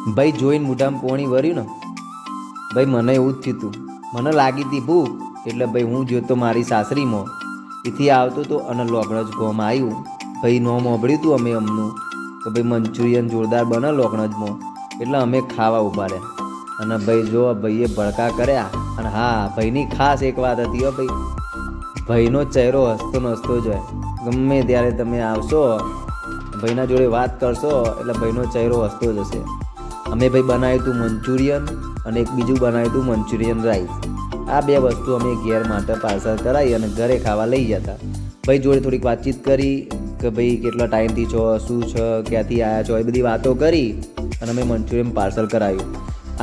ભાઈ જોઈને મોઢામાં પોણી વર્યું ને ભાઈ મને એવું જ થયું હતું. મને લાગી હતી ભૂખ, એટલે ભાઈ હું જોતો મારી સાસરીમાં એથી આવતો તો અને લોગણજ ગોમાં આવ્યું. ભાઈ નોમ સાંભળ્યું હતું અમે અમનું કે ભાઈ મંચુરિયન જોરદાર બને લોગણજમાં, એટલે અમે ખાવા ઊભા રહ્યા. અને ભાઈ જો ભાઈએ ભડકા કર્યા. અને હા, ભાઈની ખાસ એક વાત હતી હો ભાઈ, ભાઈનો ચહેરો હસતો નસતો જ હોય. ગમે ત્યારે તમે આવશો ભાઈના જોડે વાત કરશો એટલે ભાઈનો ચહેરો હસતો જ હશે. અમે ભાઈ બનાવ્યું હતું મંચુરિયન અને એક બીજું બનાવ્યું હતું મંચુરિયન રાઈસ. આ બે વસ્તુ અમે ઘેર માટે પાર્સલ કરાવી અને ઘરે ખાવા લઈ ગયા હતા. ભાઈ જોડે થોડીક વાતચીત કરી કે ભાઈ કેટલા ટાઈમથી છો, શું છે, ક્યાંથી આવ્યા છો, એ બધી વાતો કરી અને અમે મંચુરિયન પાર્સલ કરાવ્યું.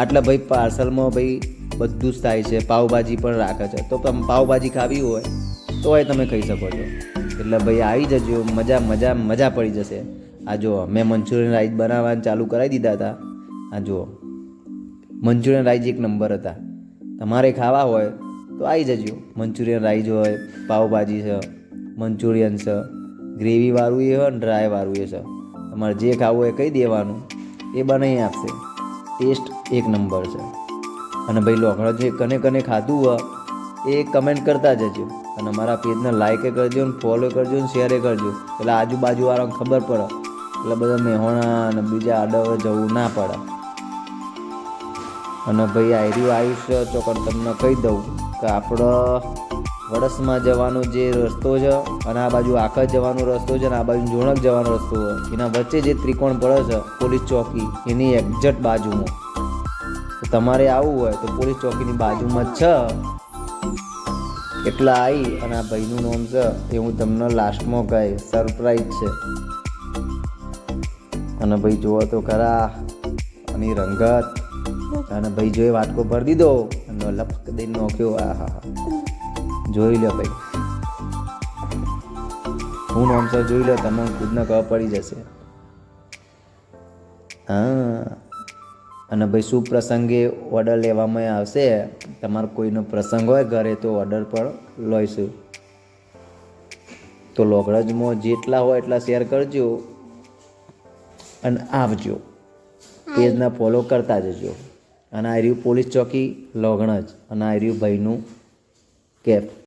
આટલા ભાઈ પાર્સલમાં ભાઈ બધું જ થાય છે, પાવભાજી પણ રાખે છે. તો તમે પાવભાજી ખાવી હોય તો એ તમે ખાઈ શકો છો. એટલે ભાઈ આવી જજો, મજા મજા મજા પડી જશે. આ જુઓ, મેં મંચુરિયન રાઈસ બનાવવાનું ચાલુ કરાવી દીધા હતા. આ જુઓ, મંચુરિયન રાઈસ એક નંબર હતા. તમારે ખાવા હોય તો આવી જજો. મંચુરિયન રાઈસ હોય, પાવભાજી છે, મંચુરિયન છે, ગ્રેવીવાળું એ હોય ને ડ્રાયવાળું એ છે. તમારે જે ખાવું હોય એ કહી દેવાનું, એ બનાવી આપશે. ટેસ્ટ એક નંબર છે. અને ભાઈ લોખંડ જે કને કને ખાધું હોય એ કમેન્ટ કરતા જજો. અને અમારા પેજને લાઈક કરજો ને ફોલો કરજો ને શેર કરજો, એટલે આજુબાજુવાળાને ખબર પડે, એટલે બધા મેહોણા અને બીજા આડવે જવું ના પડે. અને ભાઈ આયર્યું આયુષ્ય ચોકડ તમને કહી દઉં કે આપણો વડસમાં જવાનો જે રસ્તો છે અને આ બાજુ આખા જવાનો રસ્તો છે અને આ બાજુ જોણક જવાનો રસ્તો છે, એના વચ્ચે જે ત્રિકોણ પડે છે પોલીસ ચોકી, એની એક્ઝેક્ટ બાજુમાં. તો તમારે આવવું હોય તો પોલીસ ચોકીની બાજુમાં જ છે. એટલા આવી અને આ ભાઈનું નામ છે એ હું તમને લાસ્ટમાં કહીશ, સરપ્રાઈઝ છે. અને ભાઈ જુઓ તો ખરા આની રંગત. અને ભાઈ જો એ વાટકો ભરી દીધો અને લપક દઈને નોખ્યો. આ હા હા, જોઈ લો ભાઈ, હું નામ સર જોઈ લો, તમને ખુદને ખબર પડી જશે. હા, અને ભાઈ શુભ પ્રસંગે ઓર્ડર લેવામાં આવશે. તમારો કોઈનો પ્રસંગ હોય ઘરે તો ઓર્ડર પણ લઈશું. તો લોગણજમાં જેટલા હોય એટલા શેર કરજો અને આવજો. પેજને ફોલો કરતા જજો. અને આ રહ્યું પોલીસ ચોકી લોગણજ અને આ રહ્યું ભાઈનું કેફ.